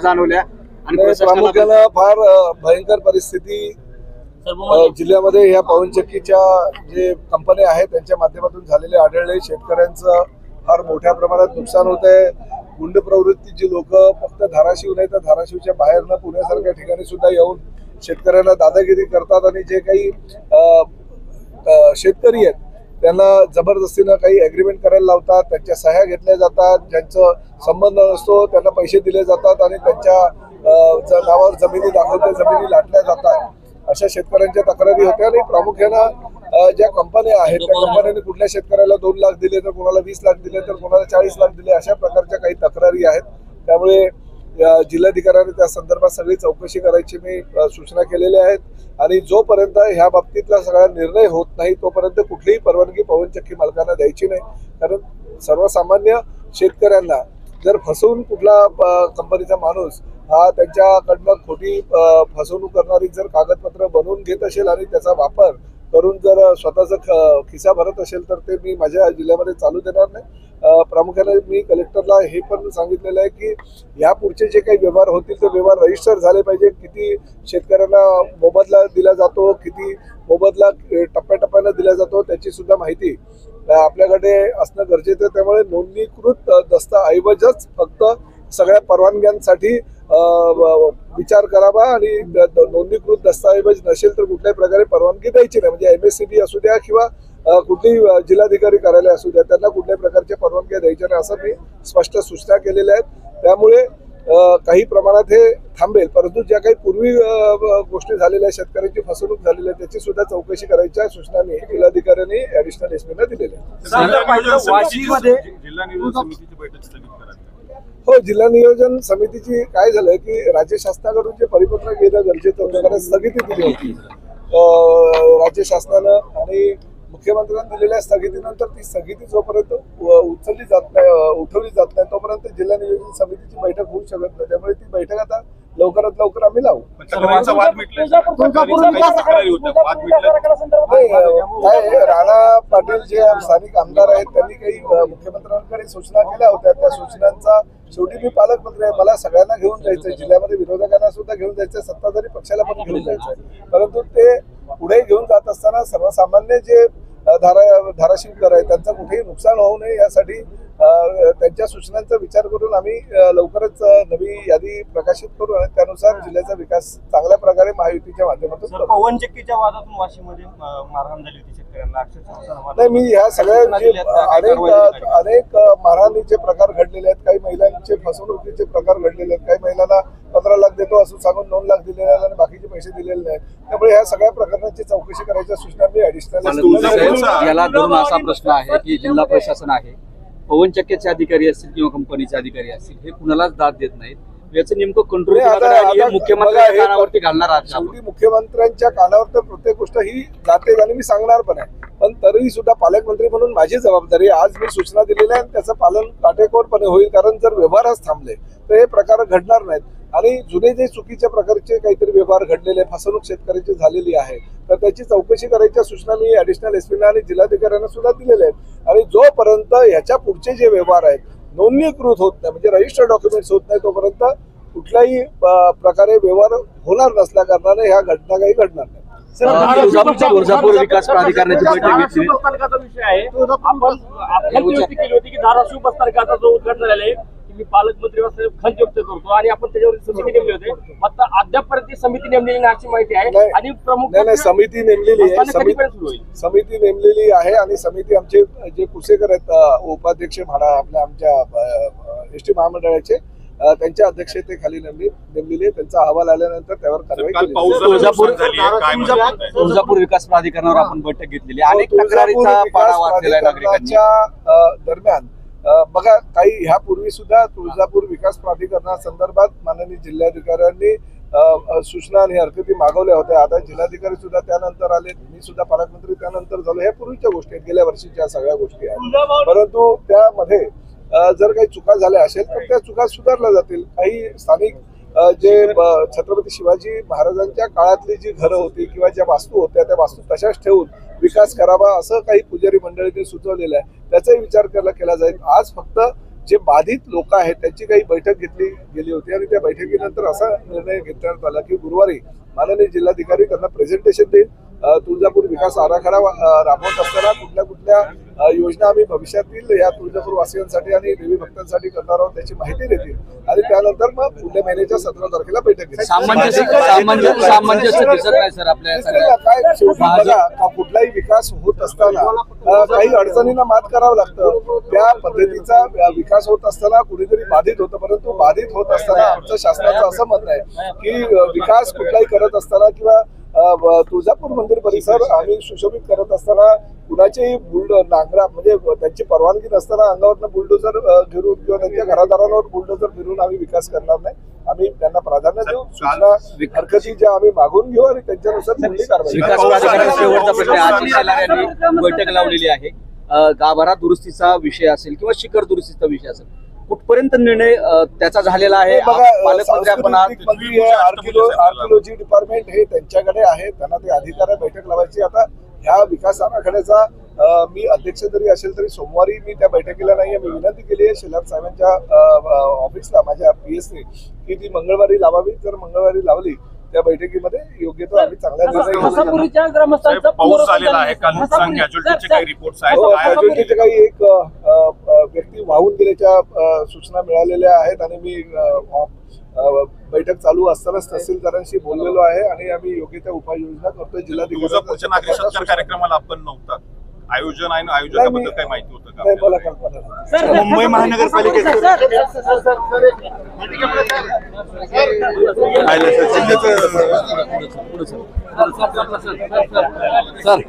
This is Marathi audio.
जाणवल्या आणि प्रामुख्यानं फार भयंकर परिस्थिती जिल्ह्यामध्ये या पवनचक्कीच्या जे कंपन्या आहेत त्यांच्या माध्यमातून झालेले आढळले। शेतकऱ्यांचं फार मोठ्या प्रमाणात नुकसान होत आहे। गुंड प्रवृत्तीची लोक फक्त धाराशिव नाही तर धाराशिवच्या बाहेरनं पुण्यासारख्या ठिकाणी सुद्धा येऊन शेतकऱ्यांना दादागिरी करतात आणि जे काही शेतकरी आहेत त्यांना जबरदस्तीनं काही ॲग्रीमेंट करायला लावतात, त्यांच्या सह्या घेतल्या जातात, ज्यांचं संबंध नसतो त्यांना पैसे दिले जातात आणि त्यांच्या नावावर जमिनी दाखवते जमिनी लाटल्या जातात। अशा शेतकऱ्यांच्या तक्रारी होत्या आणि प्रामुख्यानं ज्या कंपन्या आहेत त्या कंपन्यांनी कुठल्या शेतकऱ्याला 2 लाख दिले तर कोणाला 20 लाख दिले तर कोणाला 40 लाख दिले, अशा प्रकारच्या काही तक्रारी आहेत। त्यामुळे जिल्हाधिकाऱ्यांनी त्या संदर्भात सगळी चौकशी करायची मी सूचना केलेल्या आहेत आणि जोपर्यंत ह्या बाबतीतला सगळा निर्णय होत नाही तोपर्यंत कुठलीही परवानगी पवनचक्की मालकांना द्यायची नाही। कारण सर्वसामान्य शेतकऱ्यांना जर फसवून कुठला कंपनीचा माणूस हा त्यांच्याकडनं खोटी फसवणूक करणारी जर कागदपत्र बनवून घेत असेल आणि त्याचा वापर करून जर स्वतःचा खिसा भरत असेल तर ते मी माझ्या जिल्ह्यामध्ये चालू देणार नाही। प्रामुख्याने मी कलेक्टरला हे पण सांगितलेलं आहे की या पुढचे जे काही व्यवहार होतील ते व्यवहार रजिस्टर झाले पाहिजे। किती शेतकऱ्यांना मोबदला दिला जातो, किती मोबदला टप्प्याटप्प्यानं दिला जातो त्याची सुद्धा माहिती आपल्याकडे असणं गरजेचं आहे। त्यामुळे नोंदणीकृत दस्तऐवजच फक्त सगळ्या परवानग्यांसाठी विचार करावा आणि नोंदणीकृत दस्तऐवज नसेल तर कुठल्याही प्रकारे परवानगी द्यायची नाही। म्हणजे MSCB असू द्या किंवा कुठली जिल्हाधिकारी कार्यालय असू द्या त्यांना कुठल्याही प्रकारच्या परवानग्या द्यायच्या नाही असं मी स्पष्ट सूचना केलेल्या आहेत। त्यामुळे काही प्रमाणात हे थांबेल, परंतु ज्या काही पूर्वी गोष्टी झालेल्या शेतकऱ्यांची फसवणूक झालेली आहे त्याची सुद्धा चौकशी करायच्या सूचना मी जिल्हाधिकाऱ्यांनी ॲडिशनल SPना दिलेल्या आहेत। हो, जिल्हा नियोजन समितीची काय झालं की राज्य शासनाकडून जे परिपत्रक येणं गरजेचं होतं कारण स्थगिती दिली होती राज्य शासनानं आणि मुख्यमंत्र्यांनी दिलेल्या स्थगितीनंतर ती स्थगिती जोपर्यंत उठवली जात नाही तोपर्यंत जिल्हा नियोजन समितीची बैठक होऊ शकत नाही। त्यामुळे ती बैठक आता लवकरात लवकर आम्ही लावू। राणा पाटील जे स्थानिक आमदार आहेत त्यांनी काही मुख्यमंत्र्यांकडे सूचना केल्या होत्या, त्या सूचनांचा शेवटी मी पालकमंत्री आहे, मला सगळ्यांना घेऊन जायचंय, जिल्ह्यामध्ये विरोधकांना सुद्धा घेऊन जायचंय, सत्ताधारी पक्षाला पण घेऊन जायचंय, परंतु ते पुढे घेऊन जात असताना सर्वसामान्य जे धाराशिवकर आहे त्यांचं कुठेही नुकसान होऊ नये यासाठी त्यांच्या सूचनांचा विचार करून आम्ही लवकरच नवी यादी प्रकाशित करू आणि त्यानुसार जिल्ह्याचा विकास चांगल्या प्रकारे महायुतीच्या माध्यमातून करू। पवनचक्कीच्या वादातून वाशीमध्ये मारहाण झाली होती शेतकऱ्यांना नाही, मी ह्या सगळ्या अनेक मारहाणीचे प्रकार घडलेले आहेत, काही महिलांचे फसवणुकीचे प्रकार घडलेले आहेत, काही महिलांना 15 लाख देतो असं सांगून 2 लाख दिलेले आहेत आणि बाकीचे पैसे दिलेले नाहीत। त्यामुळे ह्या सगळ्या प्रकरणाची चौकशी करायच्या सूचना मी ॲडिशनल याला धरून असा प्रश्न आहे की जिल्हा प्रशासन आहे, पवनचक्कीचे अधिकारी असतील किंवा कंपनीचे अधिकारी असतील हे कुणालाच दाद देत नाहीत, याचं नेमकं कंट्रोल मुख्यमंत्र्यांच्या कानावरती घालणार आहात? शेवटी मुख्यमंत्र्यांच्या कानावर तर प्रत्येक गोष्ट ही जाते आणि मी सांगणार पण आहे, पण तरीही सुद्धा पालकमंत्री म्हणून माझी जबाबदारी आज मी सूचना दिलेल्या आहे त्याचं पालन काटेकोरपणे होईल। कारण जर व्यवहारच थांबले तर हे प्रकार घडणार नाहीत आणि जुने जे चुकीच्या प्रकारचे काहीतरी व्यवहार घडलेले फसवणूक शेतकऱ्याची झालेली आहे तर त्याची चौकशी करायच्या सूचना मी ॲडिशनल SPना आणि जिल्हाधिकाऱ्यांना सुद्धा दिलेल्या आहेत। आणि जोपर्यंत ह्याच्या पुढचे जे व्यवहार आहेत नोंदणीकृत होत नाही म्हणजे रजिस्टर्ड डॉक्युमेंट्स होत नाही तोपर्यंत कुठल्याही प्रकारे व्यवहार होणार नसल्या कारणाने ह्या घटना काही घडणार नाही। तुळजापूर विकास प्राधिकरणाची बैठक घेतली विषय आहे, आपण केली होती की धाराशिव बसस्थानकाचा जो उद्घाटन झालेला आहे मी पालकमंत्री खंत व्यक्त करतो आणि आपण त्याच्यावर समिती नेमली होते, मात्र अद्यापपर्यंत समिती नेमलेली नाही अशी माहिती आहे आणि प्रमुख समिती नेमलेली आहे, समिती नेमलेली आहे आणि समिती आमचे जे कुसेकर आहेत उपाध्यक्ष म्हणा आमच्या ST महामंडळाचे त्यांच्या अध्यक्षतेखाली नेमलेली आहे। त्यांचा अहवाल आल्यानंतर त्यावर कारवाई तुळजापूर विकास प्राधिकरणावर आपण बैठक घेतलेली अनेक तक्रारीचा पाढा वाचलेला नागरिकांच्या दरम्यान बघा काही ह्यापूर्वी सुद्धा तुळजापूर विकास प्राधिकरणासंदर्भात माननीय जिल्हाधिकाऱ्यांनी सूचना आणि हरकती मागवल्या होत्या। आता जिल्हाधिकारी सुद्धा त्यानंतर आले, मी सुद्धा पालकमंत्री त्यानंतर झालो, ह्या पूर्वीच्या गोष्टी आहेत, गेल्या वर्षीच्या सगळ्या गोष्टी आहेत, परंतु त्यामध्ये जर काही चुका झाल्या असेल तर त्या चुका सुधारल्या जातील। काही स्थानिक जे छत्रपती शिवाजी महाराजांच्या काळातली जी घरं होती किंवा ज्या वास्तू होत्या त्या वास्तू तशाच ठेवून विकास करावा असं काही पुजारी मंडळींनी सुचवलेलं आहे, त्याचाही विचार केला जाईल। आज फक्त जे बाधित लोक आहेत त्यांची काही बैठक घेतली गेली होती आणि त्या बैठकीनंतर असा निर्णय घेण्यात आला की गुरुवारी माननीय जिल्हाधिकारी त्यांना प्रेझेंटेशन देईल. तुळजापूर विकास आराखडा राबवत असताना कुठल्या कुठल्या योजना आम्ही भविष्यातील या तुळजापूर वासियांसाठी आणि देवी भक्तांसाठी करणार आहोत त्याची माहिती देतील आणि त्यानंतर मग पुढल्या महिन्याच्या 17 तारखेला बैठक घेतील. सामंजस्य दिसत नाही सर आपल्या काय शेवटी बघा का कुठलाही विकास होत असताना काही अडचणींना मात करावं लागतं. त्या पद्धतीचा विकास होत असताना कुणीतरी बाधित होतं, परंतु बाधित होत असताना आमचं शासनाचं असं म्हणणं आहे की विकास कुठलाही करत असताना किंवा तुळजापूर मंदिर परिसर आम्ही सुशोभित करत असताना कुणाचेही नांगरा म्हणजे त्यांची परवानगी नसताना अंगावरनं बुलडोजर फिरून किंवा त्यांच्या घरादारांवर बुलडोजर फिरून आम्ही विकास करणार नाही. आम्ही त्यांना प्राधान्य देऊ, सूचना हरकती ज्या आम्ही मागून घेऊ आणि त्यांच्यानुसार पुढली कारवाई. विकास प्राधिकरणाचा शेवटचा प्रश्न आहे. आशिष शेलार यांनी बैठक लावलेली आहे. गाभारा दुरुस्तीचा विषय असेल किंवा शिखर दुरुस्तीचा विषय असेल, कुठपर्यंत निर्णय त्याचा झालेला आहे? पालकमंत्री आपण आर्किओलॉजी डिपार्टमेंट हे त्यांच्याकडे आहे, त्यांना ते अधिकार आहे बैठक लावायची. आता ह्या विकास आराखड्याचा मी अध्यक्ष जरी असेल तरी सोमवारी मी त्या बैठकीला नाहीये. मी विनंती केली आहे शेलार साहेबांच्या ऑफिसला माझ्या PS ने की ती मंगळवारी लावावी. जर मंगळवारी लावली त्या बैठकीमध्ये योग्य तो आम्ही चांगल्या पाऊस झालेला आहे. काल नुकसान कॅज्युअल्टीचे काही रिपोर्ट्स आहेत. कॅज्युअल्टीचे काही एक व्यक्ती वाहून गेल्याच्या सूचना मिळालेल्या आहेत आणि मी बैठक चालू असतानाच तहसीलदारांशी बोललेलो आहे आणि आम्ही योग्य त्या उपाययोजना करतोय. तुळजापूरच्या नागरी सत्कार कार्यक्रमाला आपण नव्हता. आयोजन आहे, आयोजकाबद्दल काय माहिती होतं का? नाही, मला कल्पना नाही. मुंबई महानगरपालिकेचे सर